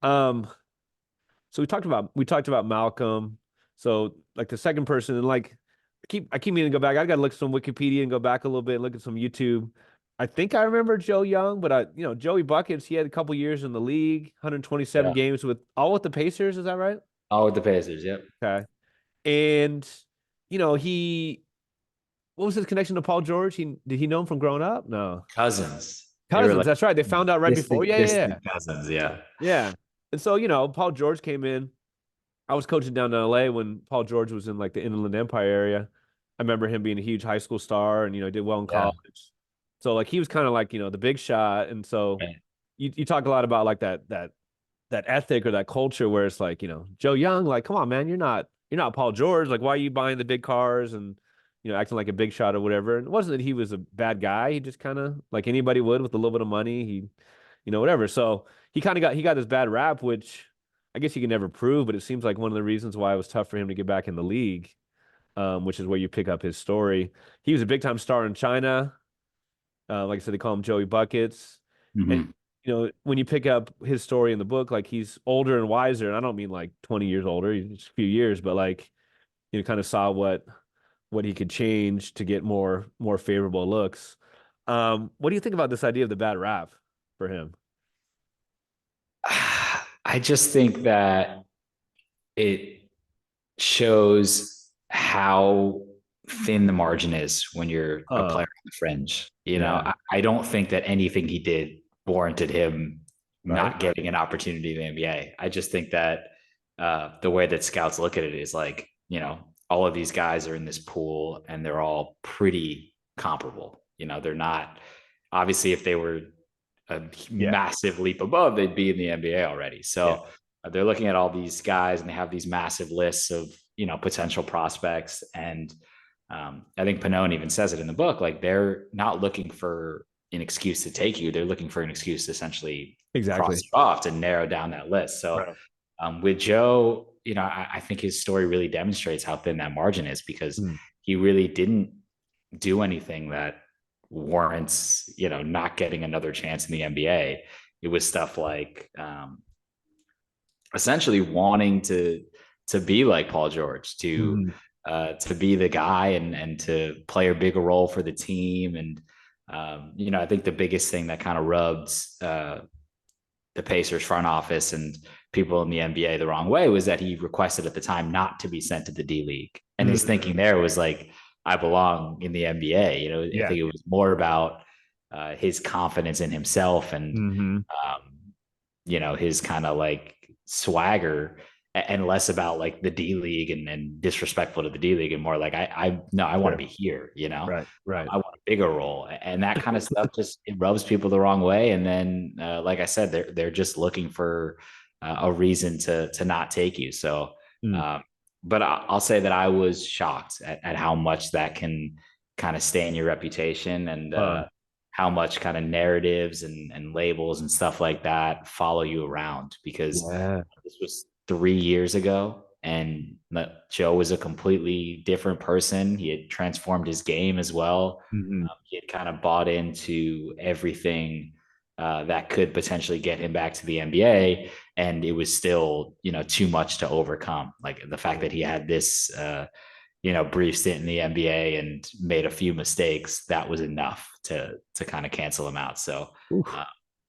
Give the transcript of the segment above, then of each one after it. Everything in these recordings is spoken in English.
Um, so we talked about Malcolm. So like the second person, and like I keep meaning to go back. I gotta look at some Wikipedia and go back a little bit and look at some YouTube. I think I remember Joe Young, but Joey Buckets, he had a couple years in the league, 127 Yeah. games with the Pacers, is that right? Oh, with the Pacers. Yep. Okay. And he what was his connection to Paul George? Did he know him from growing up? No. Cousins. They were Cousins, like that's right. They found out right before. distant, Yeah, yeah, yeah. distant cousins. Yeah. Yeah. And so, Paul George came in. I was coaching down in LA when Paul George was in like the Inland Empire area. I remember him being a huge high school star and, did well in Yeah. college. So like he was kind of like, the big shot. And so Right. you talk a lot about like that ethic or that culture where it's like, Joe Young, like, come on, man, you're not Paul George. Like, why are you buying the big cars and acting like a big shot or whatever? And it wasn't that he was a bad guy. He just kind of like anybody would with a little bit of money. Whatever. So he got this bad rap, which I guess you can never prove, but it seems like one of the reasons why it was tough for him to get back in the league, which is where you pick up his story. He was a big time star in China. Like I said, they call him Joey Buckets. And Mhm. when you pick up his story in the book, like he's older and wiser, and I don't mean like 20 years older, he's just a few years, but like kind of saw what he could change to get more favorable looks. What do you think about this idea of the bad rap for him? I just think that it shows how thin the margin is when you're a Uh, player on the fringe. yeah, I don't think that anything he did warranted him right. not getting an opportunity in the NBA. I just think that the way that scouts look at it is like, all of these guys are in this pool and they're all pretty comparable. They're not, obviously, if they were a Yeah, massive leap above, they'd be in the NBA already. yeah. So they're looking at all these guys and they have these massive lists of potential prospects. And I think Pannone even says it in the book. Like they're not looking for an excuse to take you; they're looking for an excuse to essentially cross Exactly. you off to narrow down that list. So Right. with Joe, I think his story really demonstrates how thin that margin is because Mm. he really didn't do anything that warrants, not getting another chance in the NBA. It was stuff like essentially wanting to be like Paul George, Mhm. to be the guy and to play a bigger role for the team. And I think the biggest thing that kind of rubs the Pacers front office and people in the NBA the wrong way was that he requested at the time not to be sent to the D League. And his thinking Mhm. there was like, I belong in the NBA. I Yeah. think it was more about his confidence in himself and, Hmm. his kind of like swagger and less about like the D League and disrespectful to the D League and more like, no, I want to Sure. be here, Right. Right. I want a bigger role, and that kind of stuff just it rubs people the wrong way. And then, like I said, they're just looking for a reason to not take you. So, Mm. um, but I'll say that I was shocked at how much that can kind of stain your reputation and Uh, how much kind of narratives and labels and stuff like that follow you around because yeah. this was 3 years ago and Joe was a completely different person. He had transformed his game as well. Hmm. He had kind of bought into everything that could potentially get him back to the NBA, and it was still, too much to overcome. Like the fact that he had this, brief stint in the NBA and made a few mistakes, that was enough to kind of cancel him out. So, Oof. uh,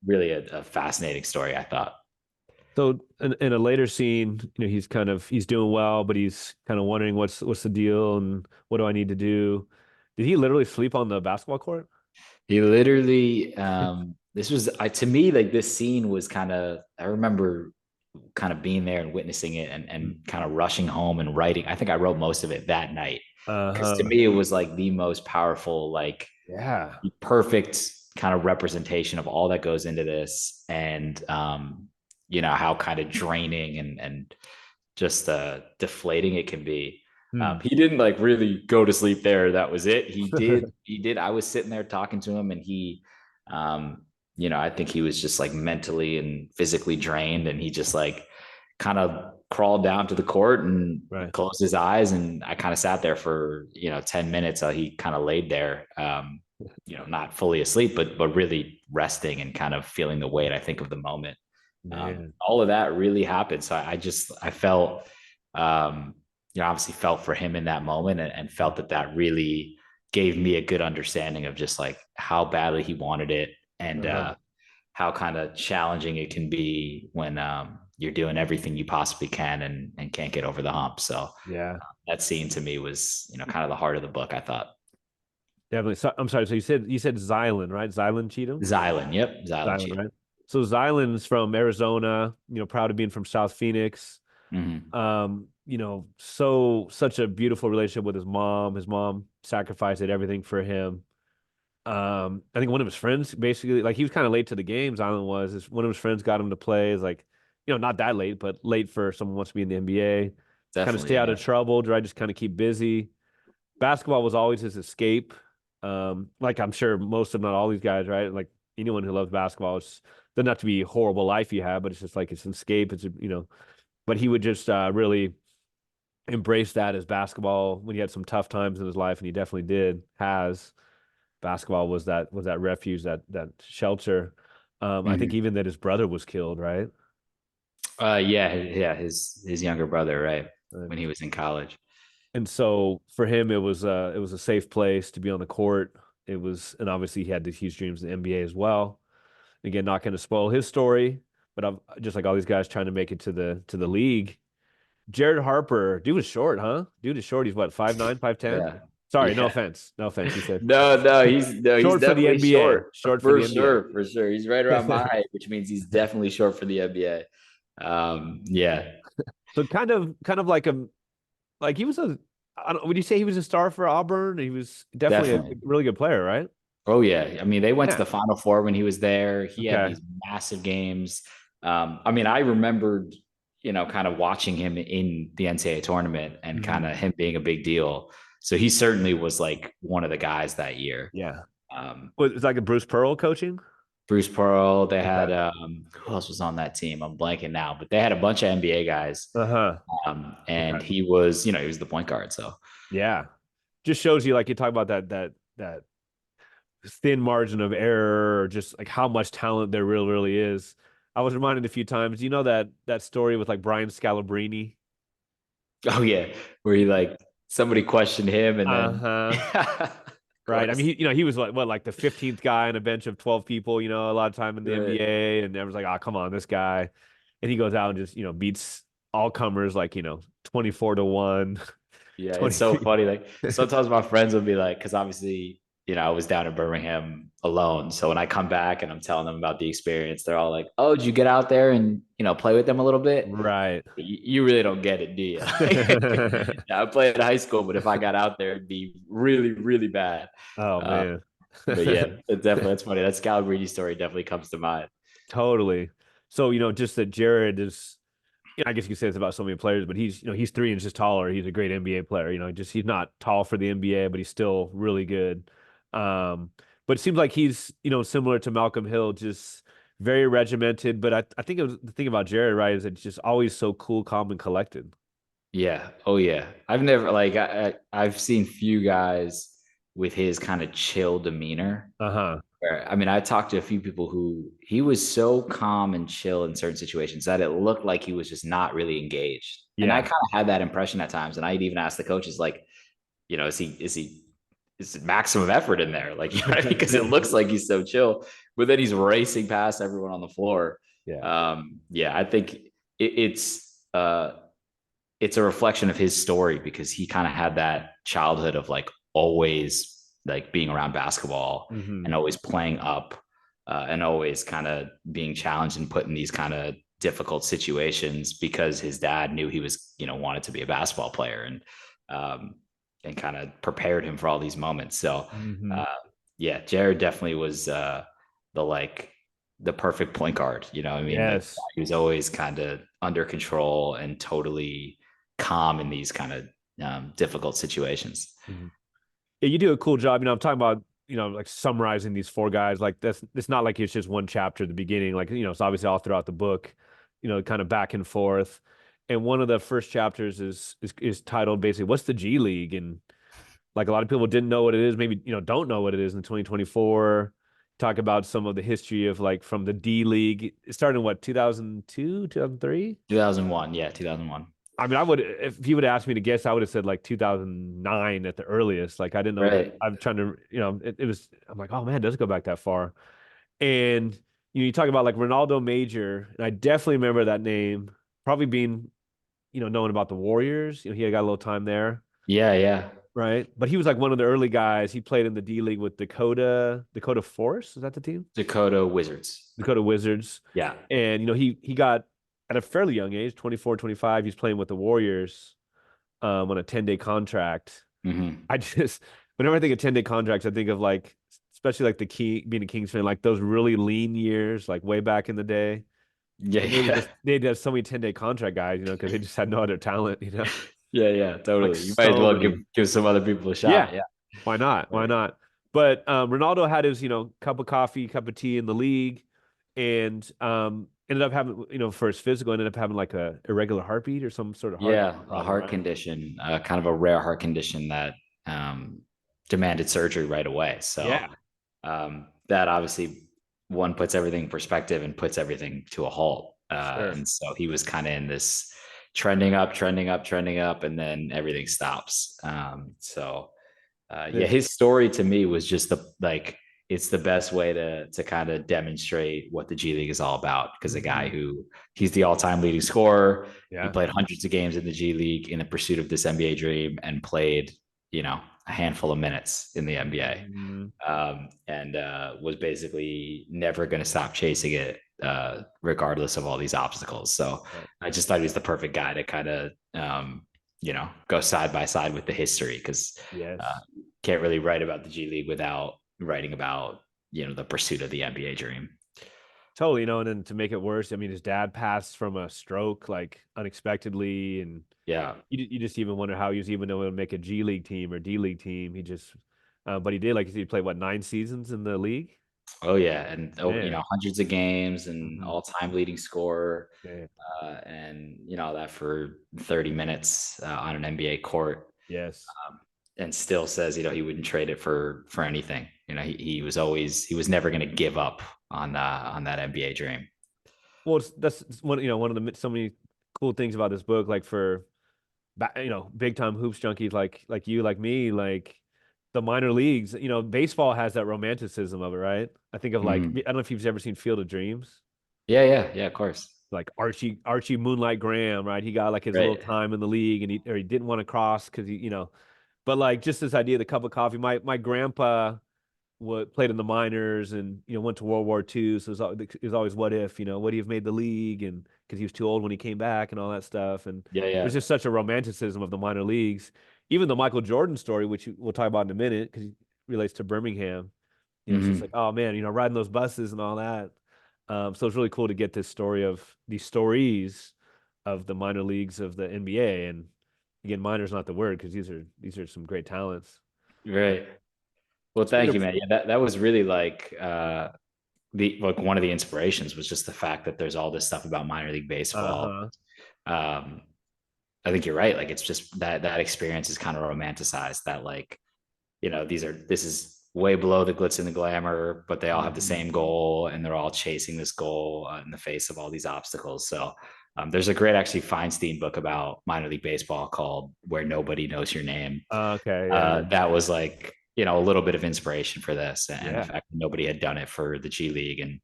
really a fascinating story, I thought. So in a later scene, he's doing well, but he's kind of wondering what's the deal and what do I need to do? Did he literally sleep on the basketball court? He literally, this was to me like this scene was kind of. I remember kind of being there and witnessing it and kind of rushing home and writing. I think I wrote most of it that night because to Uh-huh. me it was like the most powerful, like Yeah. the perfect kind of representation of all that goes into this, and how kind of draining and just deflating it can be. Hmm. He didn't like really go to sleep there. That was it. He did. He did. I was sitting there talking to him, and he, I think he was just like mentally and physically drained, and he just like kind of crawled down to the court and Right. closed his eyes, and I kind of sat there for 10 minutes. He kind of laid there. not fully asleep, but really resting and kind of feeling the weight, I think, of the moment. Man. All of that really happened. So I felt, um, obviously felt for him in that moment, and felt that really gave me a good understanding of just like how badly he wanted it, and Uh-huh. how kind of challenging it can be when you're doing everything you possibly can, and can't get over the hump. So Yeah, that scene to me was, kind of the heart of the book, I thought. definitely. So I'm sorry. So you said Xylan, right? Xylan Cheatham? Xylan, yep, Xylan Xylan, cheated. right? So Xylan's from Arizona, proud of being from South Phoenix. Mm-hmm. Such a beautiful relationship with his mom. His mom sacrificed everything for him. I think one of his friends basically, like, he was kind of late to the games. Island was, is one of his friends got him to play. Is like, not that late, but late for someone who wants to be in the NBA. Kind of Definitely, stay out yeah. of trouble, try just kind of keep busy. Basketball was always his escape. Like I'm sure most of not all these guys, right? Like anyone who loves basketball, it's doesn't have to be a horrible life you have, but it's just like it's an escape. But he would just really embrace that as basketball when he had some tough times in his life, and he definitely did. Has basketball was that refuge, that shelter. I think Mm-hmm. even that his brother was killed, right? Yeah, his younger brother, right, Uh, when he was in college. And so for him, it was a safe place to be on the court. It was, and obviously he had these huge dreams in the NBA as well. Again, not going to spoil his story, but I'm just like all these guys trying to make it to the league. Jared Harper, dude was short, huh? Dude is short. He's what, 5'9", 5'10"? Yeah, Sorry, no yeah. offense. No offense. He said No, he's short for the definitely NBA. short Short for for the NBA. sure, for sure. He's right around my height, which means he's definitely short for the NBA. Yeah, So kind of like he was a I don't, would you say he was a star for Auburn? He was definitely a definitely. really good player, right? Oh yeah, I mean they went to Yeah. the Final Four when he was there. He had Okay. these massive games. I mean, I remembered, kind of watching him in the NCAA tournament and kind Hmm. of him being a big deal. So he certainly was like one of the guys that year. Yeah. Um, Was like a Bruce Pearl coaching? Bruce Pearl, they had Okay. who else was on that team? I'm blanking now, but they had a bunch of NBA guys. Uh-huh. And Okay. he was the point guard. So Yeah. Just shows you, like, you talk about that thin margin of error, or just like how much talent there really is. I was reminded a few times, that story with like Brian Scalabrine? oh yeah, where he like somebody questioned him and then Uh-huh. of Right. I mean, course. he was like the 15th guy on a bench of 12 people, a lot of time in the Right. NBA, and everyone's like, "Oh, come on, this guy." And he goes out and just, beats all comers, like, 24-1, Yeah, it's 20. so funny. Like sometimes my friends will be like, because obviously, I was down in Birmingham alone. So when I come back and I'm telling them about the experience, they're all like, "Oh, did you get out there and play with them a little bit?" Right. You really don't get it, do you? Yeah, I played in high school, but if I got out there, it'd be really, really bad. Oh Uh, man. but yeah, that's funny. That Scalabrine story definitely comes to mind. Totally. So, just that Jared is, I guess you could say it's about so many players, but he's 3 inches taller. He's a great NBA player. Just he's not tall for the NBA, but he's still really good. Um, but it seems like he's, similar to Malcolm Hill, just very regimented. But I think the thing about Jared, right, is that he's just always so cool, calm, and collected. Yeah. Oh yeah. I've never like I've seen few guys with his kind of chill demeanor. Uh-huh. I mean, I talked to a few people who he was so calm and chill in certain situations that it looked like he was just not really engaged. And I Yeah. kind of had that impression at times. And I'd even ask the coaches, like, is maximum effort in there? Like, you know what I mean? Because it looks like he's so chill, but then he's racing past everyone on the floor. Yeah. Yeah, I think it's a reflection of his story because he kind of had that childhood of like always like being around basketball Hmm. and always playing up, and always kind of being challenged and put in these kind of difficult situations because his dad knew he was, wanted to be a basketball player, um, and kind of prepared him for all these moments. So, Hmm. uh, yeah, Jared definitely was, the like the perfect point guard. I mean, that Yes. he was always kind of under control and totally calm in these kind of difficult situations. Mhm. Yeah, you do a cool job. I'm talking about, like summarizing these four guys. Like that's it's not like it's just one chapter at the beginning. Like, it's obviously all throughout the book, kind of back and forth. And one of the first chapters is titled basically, "What's the G League?" And Like a lot of people didn't know what it is, maybe don't know what it is in 2024. Talk about some of the history of like from the D League. It started in what 2002, 2003. 2001, yeah, 2001. I mean, I would if you would ask me to guess, I would have said like 2009 at the earliest. Like I didn't know. Right. I'm trying to, it was. I'm like, oh man, it does go back that far. And you talk about like Ronaldo Major, and I definitely remember that name. Probably being, knowing about the Warriors. He had got a little time there, Yeah, yeah. right? But he was like one of the early guys. He played in the D League with Dakota Force. Is that the team? Dakota Wizards. Dakota Wizards. Yeah. And he got at a fairly young age, 24, 25. He's playing with the Warriors on a 10-day contract. Hmm. I just whenever I think of 10-day contracts, I think of like especially like the key being a Kings fan, like those really lean years, like way back in the day. Yeah, And they would yeah. just they'd have so many 10-day contract guys, because they just had no other talent. Yeah, yeah, Like totally. You might as so well give many. give some other people a Yeah. shot. Yeah. Why not? Why Right. not? But Ronaldo had his, cup of coffee, cup of tea in the league, and ended up having, for his physical, ended up having like a irregular heartbeat or some sort of heart Yeah, a problem, heart right? condition, kind of a rare heart condition that um, demanded surgery right away. So Yeah, that obviously one puts everything in perspective and puts everything to a halt. sure. And so he was kind of in this trending up, trending up, trending up, and then everything stops. Yeah, Yeah. his story to me was just it's the best way to kind of demonstrate what the G League is all about. Because a guy Mhm. who he's the all-time leading scorer, he Yeah. played hundreds of games in the G League in the pursuit of this NBA dream, and played a handful of minutes in the NBA, Mhm. and was basically never going to stop chasing it, regardless of all these obstacles. So Right. I just thought he was the perfect guy to kind of go side by side with the history, because uh, Yes. can't really write about the G League without writing about the pursuit of the NBA dream. Totally, and then to make it worse, I mean, his dad passed from a stroke like unexpectedly, and Yeah. you just even wonder how he was even able to make a G League team or D League team. He just, but he did, like you said, he played what 9 seasons in the league. Oh yeah, and Man. hundreds of games and Hmm. all-time leading scorer, Yeah. and that for 30 minutes on an NBA court, Yes. and still says he wouldn't trade it for anything. He was never going to give up on that NBA dream. Well, that's one of the so many cool things about this book. Like for big time hoops junkies like you, like me, like the minor leagues. Baseball has that romanticism of it, right? I think of like I Mhm. don't know if you've ever seen Field of Dreams. Yeah, yeah, yeah, of course. Like Archie Moonlight Graham, right? He got like his little Right. time in the league, and he didn't want to cross because but like just this idea of the cup of coffee. My grandpa played in the minors and went to World War II, so it was always what if would he have made the league, and because he was too old when he came back and all that stuff, and Yeah, there's yeah. just such a romanticism of the minor leagues. Even the Michael Jordan story, which we'll talk about in a minute, because he relates to Birmingham. It's just like, Hmm. oh man, riding those buses and all that. So it's really cool to get this story of these stories of the minor leagues of the NBA. And again, minor's not the word because these are some great talents. Right. Well, Speaking thank you, of, man. Yeah, that was really the like one of the inspirations was just the fact that there's all this stuff about minor league baseball. uh-huh. Um, I think you're right. Like it's just that experience is kind of romanticized. That this is way below the glitz and the glamour, but they all have the Mhm. same goal, and they're all chasing this goal in the face of all these obstacles. So there's a great actually Feinstein book about minor league baseball called "Where Nobody Knows Your Name." Okay, yeah. That was like a little bit of inspiration for this, and the Yeah, fact that nobody had done it for the G League, and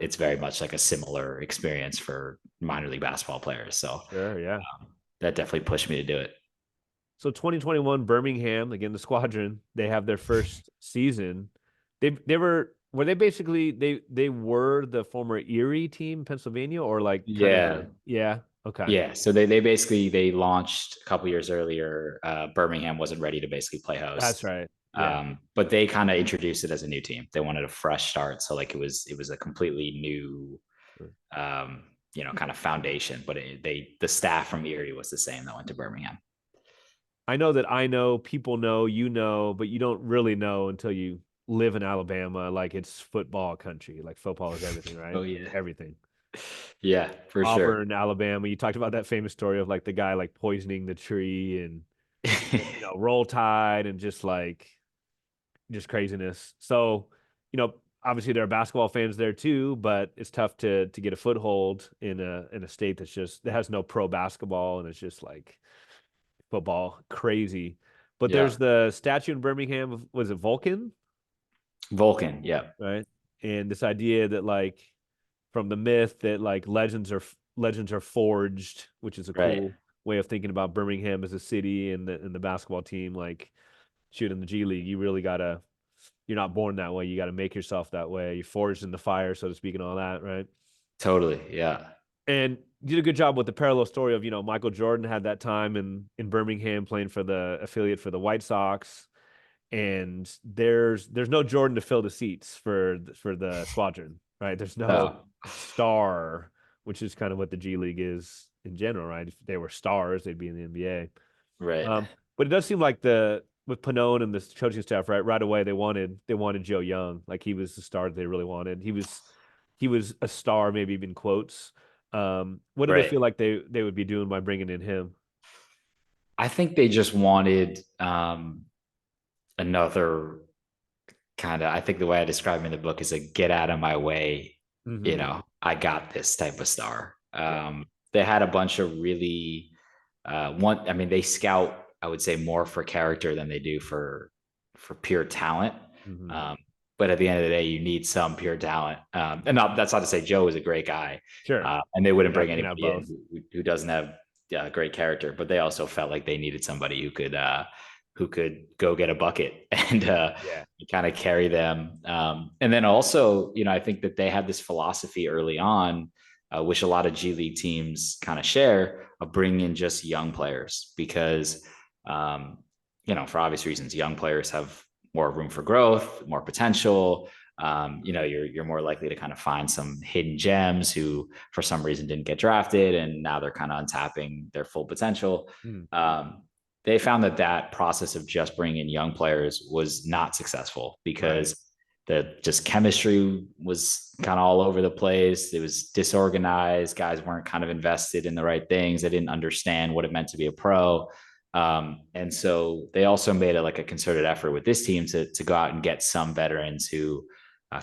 it's very much like a similar experience for minor league basketball players. So sure, yeah. that definitely pushed me to do it. So 2021 Birmingham, again the Squadron, they have their first season. Were they basically they were the former Erie team, Pennsylvania, or like kind of Yeah, yeah, okay. yeah. So they basically they launched a couple years earlier. Birmingham wasn't ready to basically play That's host, right. Yeah. but they kind of introduced it as a new team. They wanted a fresh start, so like it was a completely new kind of foundation. But the staff from Erie was the same that went to Birmingham. I know that I know, people know, but you don't really know until you live in Alabama. Like it's football country. Like football is everything, right? Oh yeah, Everything. yeah, for sure. Auburn, Alabama. You talked about that famous story of like the guy like poisoning the tree and Roll Tide and just craziness. So, obviously there are basketball fans there too, but it's tough to get a foothold in a state that has no pro basketball and it's just like football crazy. But Yeah. there's the statue in Birmingham was it Vulcan, Vulcan. Yeah. right? And this idea that like from the myth that like legends are forged, which is a Right. cool way of thinking about Birmingham as a city and the basketball team. Like, shoot, in the G League, you're not born that way. You got to make yourself that way. You're forged in the fire, so to speak, and all that, right? Totally. Yeah. And you did a good job with the parallel story of Michael Jordan had that time in Birmingham playing for the affiliate for the White Sox, and there's no Jordan to fill the seats for the Squadron, right? There's no No. star, which is kind of what the G League is in general, right? If they were stars, they'd be in the NBA. Right. But it does seem like the with Pannone and the coaching staff, right away they wanted Joe Young, like he was the star that they really wanted. He was a star, maybe even quotes. What do they Right. feel like they would be doing by bringing in him? I think they just wanted another kind of, I think the way I describe him in the book is a get out of my way, Mm-hmm. I got this type of star. Yeah. They had a bunch of really I mean, they scout, I would say, more for character than they do for pure talent. Mm-hmm. Um, but at the end of the day, you need some pure talent. And that's not to say Joe is a great guy, Sure. and they You wouldn't can have bring you can have anybody in both. who doesn't have great character. But they also felt like they needed somebody who could go get a bucket and Yeah. kind of carry them. And then also, I think that they had this philosophy early on, which a lot of G League teams kind of share, of bringing in just young players because, for obvious reasons, young players have more room for growth, more potential. You're more likely to kind of find some hidden gems who, for some reason, didn't get drafted, and now they're kind of untapping their full potential. Mm. Um, they found that process of just bringing in young players was not successful Right. because the just chemistry was kind of all over the place. It was disorganized. Guys weren't kind of invested in the right things. They didn't understand what it meant to be a pro. And so they also made like a concerted effort with this team to go out and get some veterans who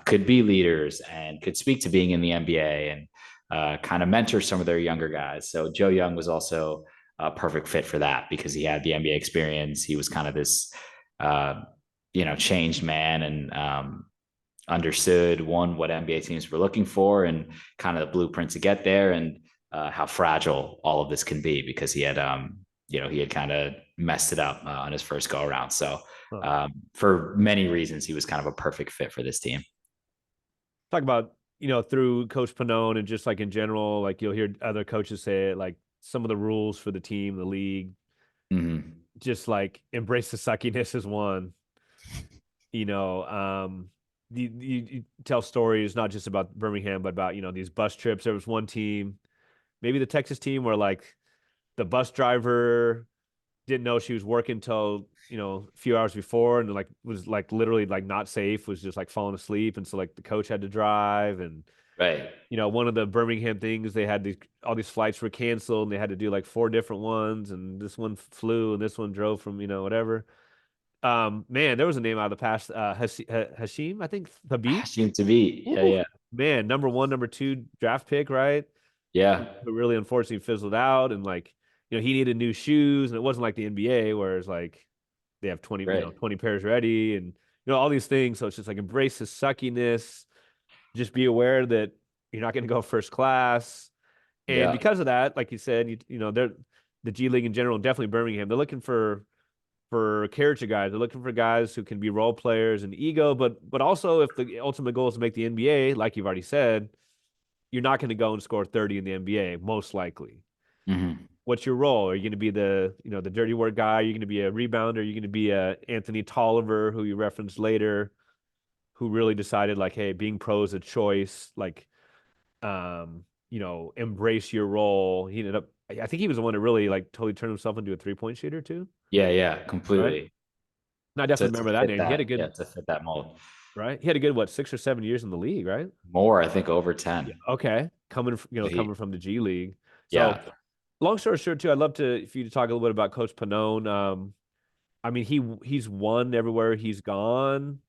could be leaders and could speak to being in the NBA and kind of mentor some of their younger guys. So Joe Young was also a perfect fit for that because he had the NBA experience. He was kind of this, changed man and understood what NBA teams were looking for and kind of the blueprint to get there and how fragile all of this can be because he had kind of messed it up on his first go around. So Huh. for many reasons, he was kind of a perfect fit for this team. Talk about through Coach Pannone and just like in general, like you'll hear other coaches say it, like some of the rules for the team, the league, Mm-hmm. just like embrace the suckiness is one. You know, you tell stories not just about Birmingham, but about these bus trips. There was one team, maybe the Texas team, where like the bus driver didn't know she was working till a few hours before, and like was like literally like not safe, was just like falling asleep, and so like the coach had to drive, and Right. one of the Birmingham things they had all these flights were canceled, and they had to do like four different ones, and this one flew, and this one drove from whatever. Man, there was a name out of the past. Hashim, I think Habib. Seemed to be. Yeah. Ooh, Yeah. man, number one, number two draft pick, right? Yeah. Who really unfortunately fizzled out, and like he needed new shoes, and it wasn't like the NBA where it's like they have 20, Right. 20 pairs ready, and all these things. So it's just like embrace the suckiness. Just be aware that you're not going to go first class, and Yeah. because of that, like you said, they're the G League in general, definitely Birmingham. They're looking for character guys. They're looking for guys who can be role players and ego, but also if the ultimate goal is to make the NBA, like you've already said, you're not going to go and score 30 in the NBA, most likely. Mm-hmm. What's your role? Are you going to be the dirty work guy? Are you going to be a rebounder? Are you going to be a Anthony Tolliver, who you referenced later, who really decided like, hey, being pro is a choice. Like, embrace your role. He ended up. I think he was the one that really like totally turned himself into a 3-point shooter too, Yeah. Yeah. right? Completely. And I To, definitely to remember that fit name. He had a that. Yeah. good To fit that mold. right. He had a good what 6 or 7 years in the league, right? More, I think, over Yeah. 10. Okay, coming So coming from the G League. So yeah. long story short, too, I'd love to for you to talk a little bit about Coach Pannone. I mean, he's won everywhere he's gone.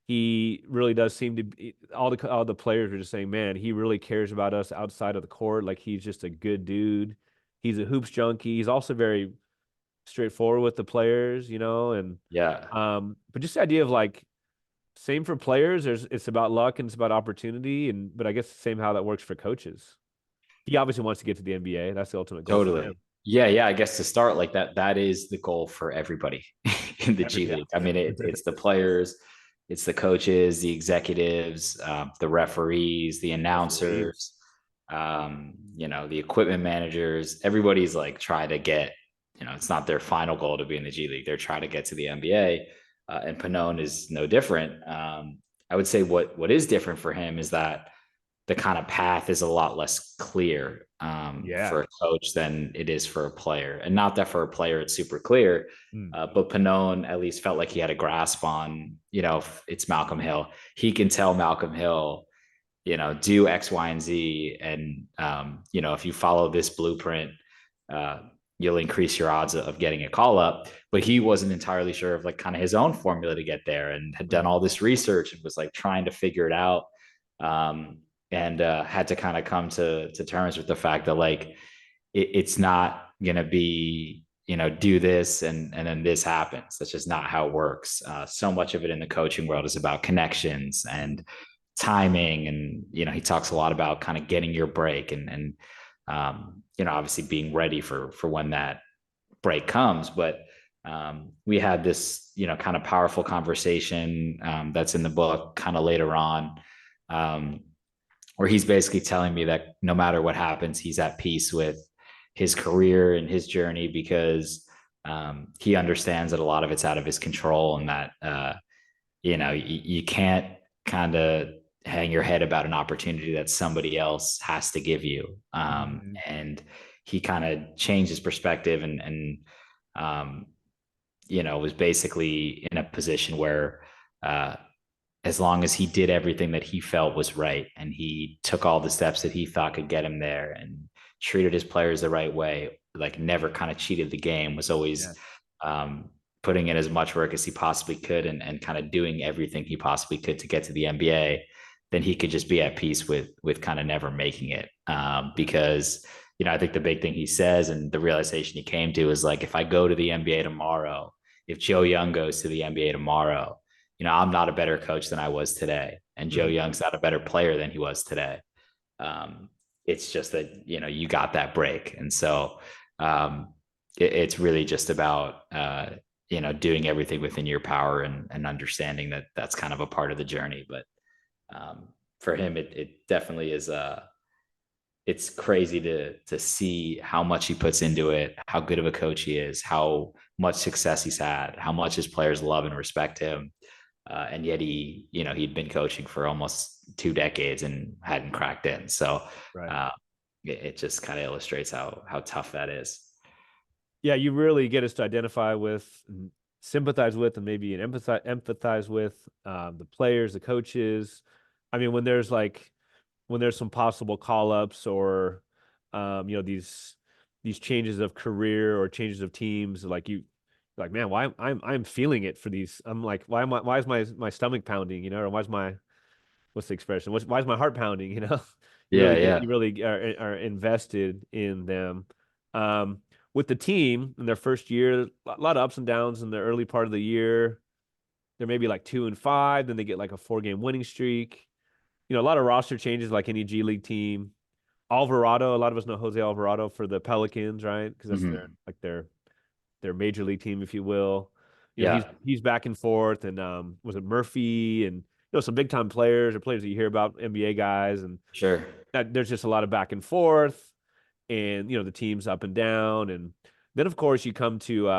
He really does seem to be all the players are just saying, man, he really cares about us outside of the court. Like he's just a good dude. He's a hoops junkie. He's also very straightforward with the players, and Yeah, but just the idea of like same for players. It's about luck and it's about opportunity, and but I guess the same how that works for coaches. He obviously wants to get to the NBA. That's the ultimate goal for totally. him. Yeah, yeah. I guess to start like that, that is the goal for everybody in the G Yeah. League. I mean, it's the players, it's the coaches, the executives, the referees, the Referees. announcers, the equipment managers. Everybody's like trying to get, it's not their final goal to be in the G League. They're trying to get to the NBA, and Pannone is no different. I would say what is different for him is that the kind of path is a lot less clear Yeah. for a coach than it is for a player. And not that for a player it's super clear, Mm. but Pannone at least felt like he had a grasp on, if it's Malcolm Hill. He can tell Malcolm Hill, do X, Y, and Z. And, if you follow this blueprint, uh, you'll increase your odds of getting a call up. But he wasn't entirely sure of like kind of his own formula to get there and had done Mm. all this research and was like trying to figure it out. Um, and had to kind of come to terms with the fact that like it's not gonna be do this and then this happens. That's just not how it works. So much of it in the coaching world is about connections and timing, and he talks a lot about kind of getting your break and obviously being ready for when that break comes. But we had this kind of powerful conversation that's in the book kind of later on, um, where he's basically telling me that no matter what happens, he's at peace with his career and his journey because he understands that a lot of it's out of his control, and that you can't kind of hang your head about an opportunity that somebody else has to give you. Mhm. And he kind of changed his perspective and um, was basically in a position where uh, as long as he did everything that he felt was right and he took all the steps that he thought could get him there and treated his players the right way, like never kind of cheated the game, was Yeah. always um, putting in as much work as he possibly could and kind of doing everything he possibly could to get to the NBA, then he could just be at peace with kind of never making it. Because I think the big thing he says and the realization he came to is like, if I go to the NBA tomorrow, if Joe Young goes to the NBA tomorrow, I'm not a better coach than I was today, and Joe Mhm. Young's not a better player than he was today. Um, it's just that you got that break, and so it's really just about doing everything within your power and understanding that that's kind of a part of the journey. But um, for him, it definitely is. It's crazy to see how much he puts into it, how good of a coach he is, how much success he's had, how much his players love and respect him. And yet he'd been coaching for almost 2 decades and hadn't cracked in. So Right. uh, it just kind of illustrates how tough that is. Yeah, you really get us to identify with, and sympathize with, and maybe and empathize with the players, the coaches. I mean, when there's some possible call ups or these changes of career or changes of teams, like like, man, why I'm feeling it for these. I'm like, why is my stomach pounding, or why is my what's the expression? Why is my heart pounding? Yeah, yeah. You really are invested in them. Um, with the team in their first year, a lot of ups and downs in the early part of the year. They're maybe like 2-5, then they get like a 4-game winning streak. A lot of roster changes like any G League team. Alvarado, a lot of us know Jose Alvarado for the Pelicans, right? Because that's Mm-hmm. their major league team, if you will. Yeah, He's back and forth, and was it Murphy and some big time players or players that you hear about, NBA guys, and sure. there's just a lot of back and forth, and the teams up and down, and then of course you come to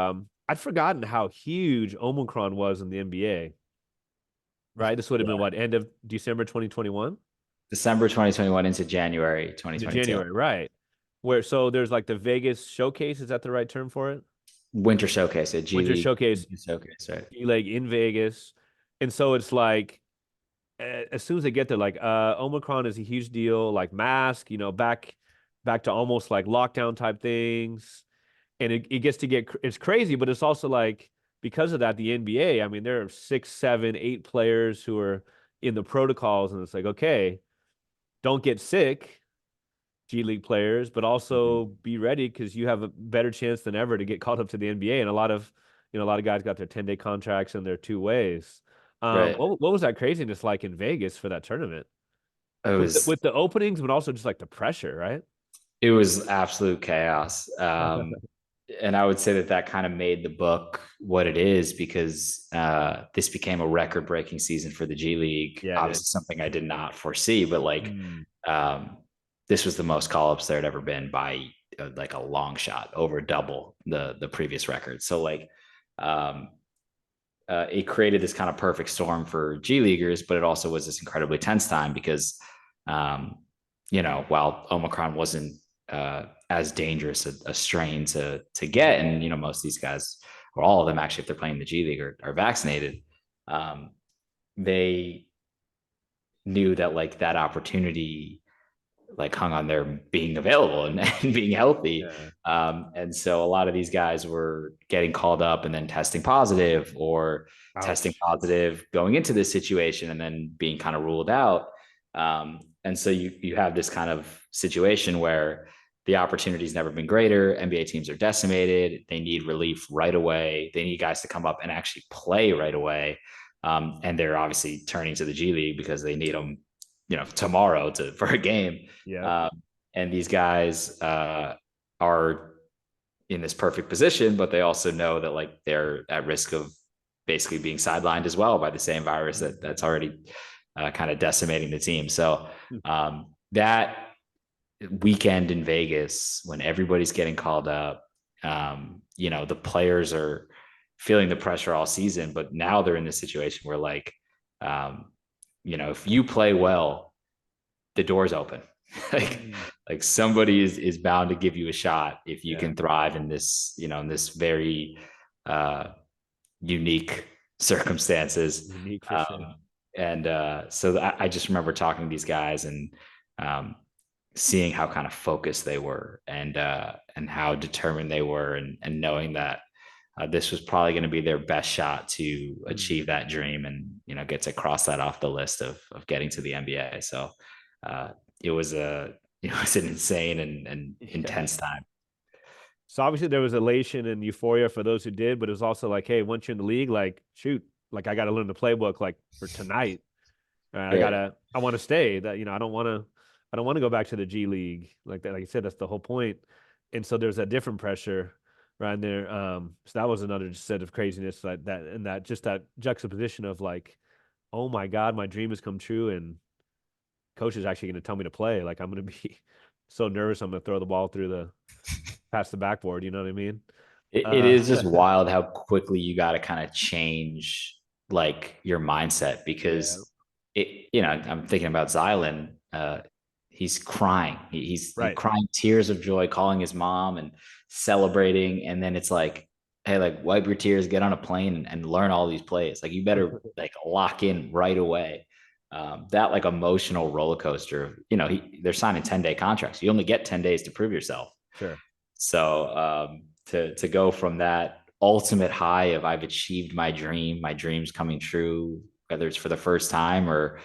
I'd forgotten how huge Omicron was in the NBA, right? This would have been Yeah. what, end of December 2021 December 2021 into January into 2022. January, right? Where so there's like the Vegas showcase, is that the right term for it? Winter Showcase at G Winter League showcase, Winter Showcase, right? like in Vegas. And so it's like as soon as they get there, like Omicron is a huge deal, like mask, back back to almost like lockdown type things. And it gets to get it's crazy, but it's also like because of that, the NBA, I mean, there are 6, 7, 8 players who are in the protocols, and it's like, okay, don't get sick, G League players, but also Mhm. be ready because you have a better chance than ever to get called up to the NBA. And a lot of guys got their 10-day contracts and their 2 ways. Right. What was that craziness like in Vegas for that tournament It was with the openings, but also just like the pressure, right? it was absolute chaos. And I would say that that kind of made the book what it is because this became a record breaking season for the G League. Yeah, it Obviously, did. something I did not foresee, but like Mm, um, this was the most call ups there had ever been by like a long shot, over double the previous record. So like um, it created this kind of perfect storm for G Leaguers, but it also was this incredibly tense time because, um, while Omicron wasn't as dangerous a strain to get, and most of these guys, or all of them actually, if they're playing the G League, are vaccinated, um, they knew that like that opportunity like hung on their being available and being healthy. yeah. And so a lot of these guys were getting called up and then testing positive or testing Ouch. positive going into this situation and then being kind of ruled out. And so you have this kind of situation where the opportunity's never been greater. NBA teams are decimated. They need relief right away. They need guys to come up and actually play right away. And they're obviously turning to the G League because they need them, tomorrow for a game. Yep. Um, and these guys are in this perfect position, but they also know that like they're at risk of basically being sidelined as well by the same virus that's already kind of decimating the team. So that weekend in Vegas, when everybody's getting called up, the players are feeling the pressure all season, but now they're in this situation where like, um, if you play well, the door's open. like Mm, like somebody is bound to give you a shot if you yeah. can thrive in this, in this very uh unique circumstances. Unique for sure. Um and so I just remember talking to these guys and um seeing how kind of focused they were and how determined they were and knowing that this was probably going to be their best shot to Mm, achieve that dream and get to cross that off the list of getting to the NBA. So uh, it was a it was an insane and yeah. intense time. So obviously there was elation and euphoria for those who did, but it was also like, hey, once you're in the league, like, shoot, like I got to learn the playbook like for tonight. Right. I want to stay. That I don't want to go back to the G League like that. Like I said, that's the whole point. And so there's that different pressure right there. So that was another set of craziness like that, and that just that juxtaposition of like, oh my God, my dream has come true, and coach is actually going to tell me to play. Like I'm going to be so nervous, I'm going to throw the ball through the past the backboard. You know what I mean? It Uh, is just wild how quickly you got to kind of change like your mindset yeah, because I'm thinking about Xylan. He's crying. He's right. crying tears of joy, calling his mom and celebrating. And then it's like, hey, like wipe your tears, get on a plane and learn all these plays. Like you better like lock in right away. That like emotional roller coaster. They're signing 10-day contracts. You only get 10 days to prove yourself. Sure. So to go from that ultimate high of I've achieved my dream's coming true, whether it's for the first time or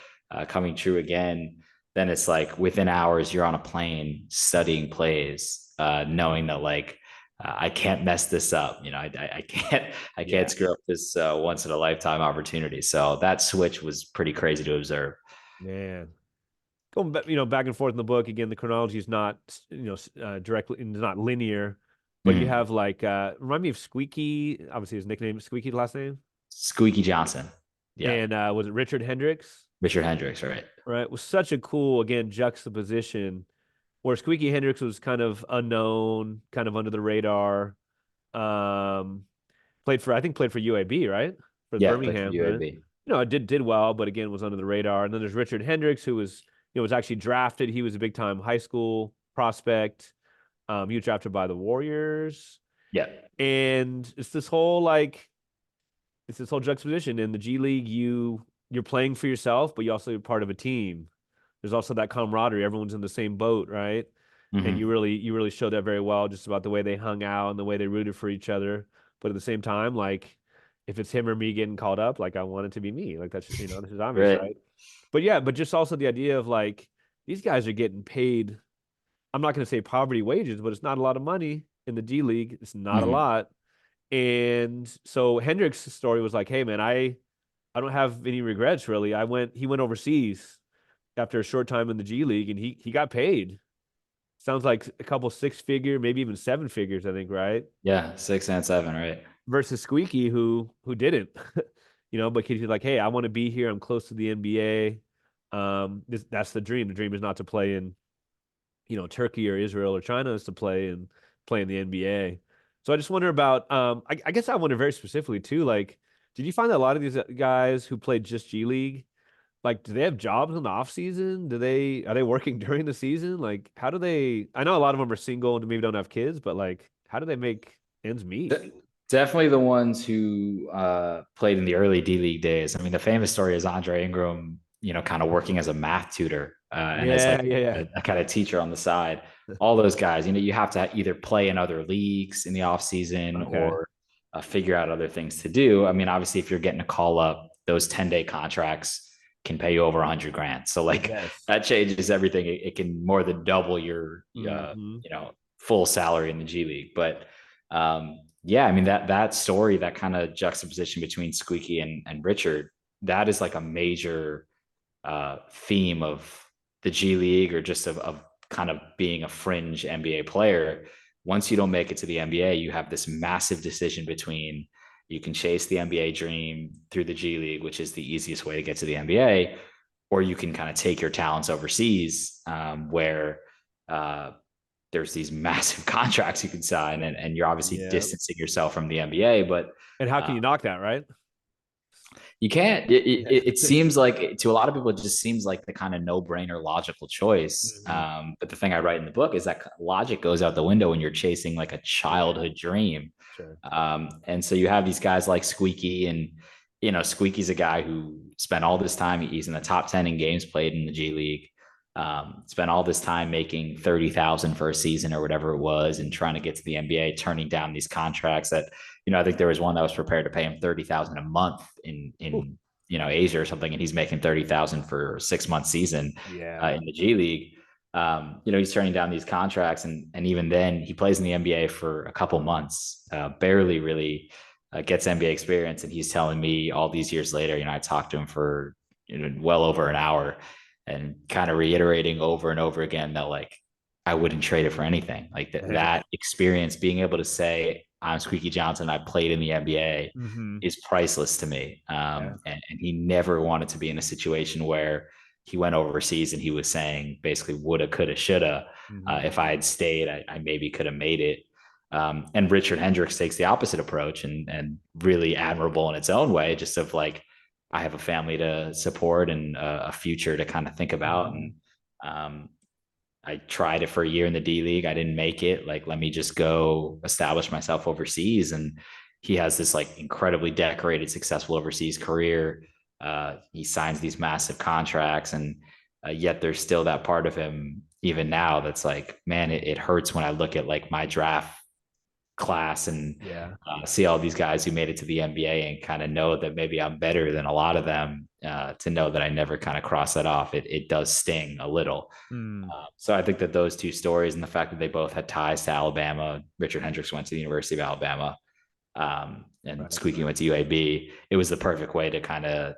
coming true again, then it's like within hours you're on a plane studying plays, knowing that like I can't mess this up. I can't Yeah, screw up this once in a lifetime opportunity. So that switch was pretty crazy to observe. man. Going back, back and forth in the book again. The chronology is not, directly not linear, but you Mhm. have like remind me of Squeaky. Obviously, his nickname Squeaky, last name, Squeaky Johnson. Yeah. and was it Richard Hendricks? Richard Hendricks, right? Right, it was such a cool again juxtaposition where Squeaky Hendricks was kind of unknown, kind of under the radar. Um, played for UAB, right? For Yeah, played for Birmingham, right? UAB. It did well, but again was under the radar. And then there's Richard Hendricks, who was was actually drafted. He was a big time high school prospect. He was drafted by the Warriors, Yeah. and it's this whole juxtaposition in the G League. You're playing for yourself, but you also are part of a team. There's also that camaraderie. Everyone's in the same boat, right? and Hmm. you really showed that very well, just about the way they hung out and the way they rooted for each other. But at the same time, like if it's him or me getting called up, like I want it to be me. Like that's this is obvious, Right. right? But yeah, but just also the idea of like these guys are getting paid. I'm not going to say poverty wages, but it's not a lot of money in the G League. It's not a Hmm. lot. And so Hendrick's story was like, hey man, I don't have any regrets really. He went overseas after a short time in the G League and he got paid. Sounds like a couple six figure, maybe even seven figures, I think, right? Yeah, 6 and 7, right? Versus Squeaky who didn't. But he's like, hey, I want to be here. I'm close to the NBA. That's the dream. The dream is not to play in, Turkey or Israel or China, is to play in the NBA. So I just wonder about I guess I wonder very specifically too, like, did you find that a lot of these guys who played just G League, like, do they have jobs in the off season? Are they working during the season? Like, how do they? I know a lot of them are single and maybe don't have kids, but like, how do they make ends meet? Definitely the ones who played in the early D League days. I mean, the famous story is Andre Ingram, kind of working as a math tutor and as Yeah, like yeah, yeah. a kind of teacher on the side. All those guys, you have to either play in other leagues in the off season Okay. or figure out other things to do. I mean, obviously, if you're getting a call up, those 10-day contracts can pay you over 100 grand. So like Yes. that changes everything. It can more than double your Hmm. full salary in the G League. But yeah, I mean that story, that kind of juxtaposition between Squeaky and Richard, that is like a major theme of the G League, or just of kind of being a fringe NBA player. Once you don't make it to the NBA, you have this massive decision between, you can chase the NBA dream through the G League, which is the easiest way to get to the NBA, or you can kind of take your talents overseas, where uh, there's these massive contracts you can sign, and you're obviously Yeah. distancing yourself from the NBA. But And how can uh, you knock that, right? you can't. Yeah. It seems like, to a lot of people, it just seems like the kind of no brainer logical choice. Hmm. But the thing I write in the book is that logic goes out the window when you're chasing like a Yeah, childhood dream. sure. And so you have these guys like Squeaky, and Squeaky's a guy who spent all this time. He's in the top 10 in games played in the G League. Spent all this time making 30,000 for a season or whatever it was, and trying to get to the NBA, turning down these contracts that, I think there was one that was prepared to pay him 30,000 a month Ooh, in Asia or something, and he's making 30,000 for a 6 month season yeah. in the G League. He's turning down these contracts, and even then, he plays in the NBA for a couple months, barely really gets NBA experience, and he's telling me all these years later. I talked to him for well over an hour, and kind of reiterating over and over again that, like, I wouldn't trade it for anything. Like that experience, being able to say, I'm Squeaky Johnson, I played in the NBA, Hmm. is priceless to me. Yeah. And he never wanted to be in a situation where he went overseas and he was saying basically woulda, coulda, shoulda. Hmm. If I had stayed, I maybe could have made it. And Richard Hendricks takes the opposite approach, and really admirable in its own way, just of like, I have a family to support and a future to kind of think about. Hmm. And um, I tried it for a year in the D League. I didn't make it. Like, let me just go establish myself overseas. And he has this like incredibly decorated, successful overseas career. He signs these massive contracts, and yet there's still that part of him even now that's like, man, it hurts when I look at like my draft class, and Yeah. see all these guys who made it to the NBA, and kind of know that maybe I'm better than a lot of them. To know that I never kind of cross that off, it does sting a little. Mm, So I think that those two stories, and the fact that they both had ties to Alabama — Richard Hendricks went to the University of Alabama, and right. Squeaky went to UAB — it was the perfect way to kind of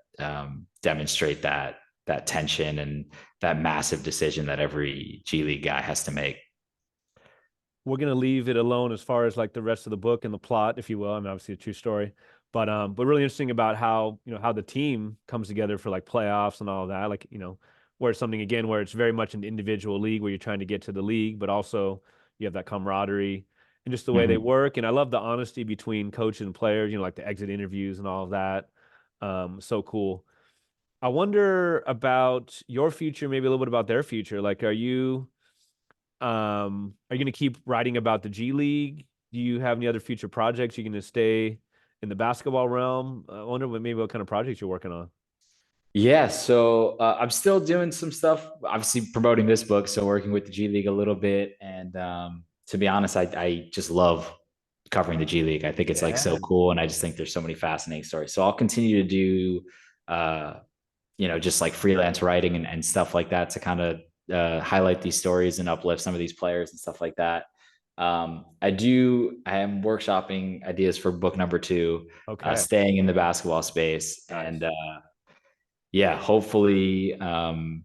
demonstrate that tension and that massive decision that every G League guy has to make. We're gonna leave it alone as far as like the rest of the book and the plot, if you will. I mean, obviously a true story, but really interesting about how how the team comes together for like playoffs and all of that. Like where it's something again where it's very much an individual league where you're trying to get to the league, but also you have that camaraderie and just the way they Mm-hmm. work. And I love the honesty between coach and players. Like the exit interviews and all of that. So cool. I wonder about your future, maybe a little bit about their future. Like, are you going to keep writing about the G League? Do you have any other future projects? You're going to stay in the basketball realm? I wonder maybe what kind of projects you're working on. Yeah, so I'm still doing some stuff, obviously promoting this book, so working with the G League a little bit. And to be honest, I just love covering the G League. I think it's like so Yeah. cool, and I just think there's so many fascinating stories. So I'll continue to do, uh, just like freelance writing and stuff like that to kind of highlight these stories and uplift some of these players and stuff like that. I am workshopping ideas for book number two, Okay. staying in the basketball space. And Nice. yeah, hopefully, I'm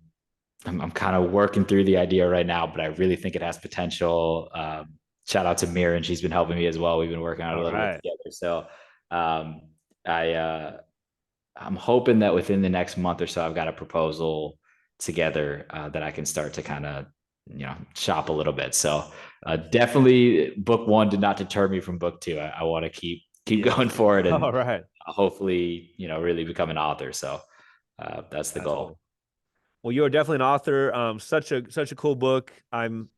kind of working through the idea right now, but I really think it has potential. Shout out to Mira, and she's been helping me as well. We've been working on it a All little bit right. together. So um, I I'm hoping that within the next month or so, I've got a proposal together that I can start to kind of shop a little bit. So Nice. definitely, book one did not deter me from book two. I want to keep Yeah. going for it All and right. hopefully really become an author. So that's the That's cool. goal. Well, you are definitely an author. Such a cool book. I'm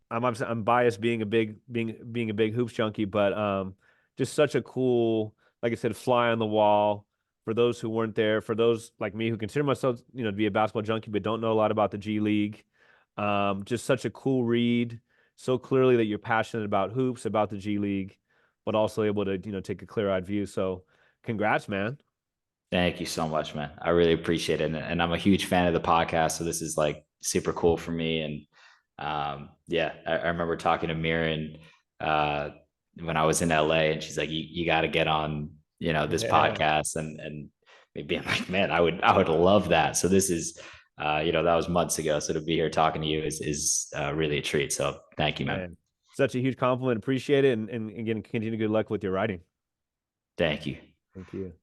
biased being a big hoops junkie, but just such a cool, like I said, fly on the wall for those who weren't there, for those like me who consider myself, to be a basketball junkie but don't know a lot about the G League. Just such a cool read. So clearly that you're passionate about hoops, about the G League, but also able to, take a clear-eyed view. So, congrats, man. Thank you so much, man. I really appreciate it. And I'm a huge fan of the podcast. So this is like super cool for me. And yeah, I remember talking to Mirren when I was in LA, and she's like, you got to get on, this Yeah, podcast. And maybe I'm like, man, I would love that. So this is, that was months ago. So to be here talking to you is really a treat. So thank you, man. man. Such a huge compliment. Appreciate it. And again, continue good luck with your writing. Thank you. Thank you.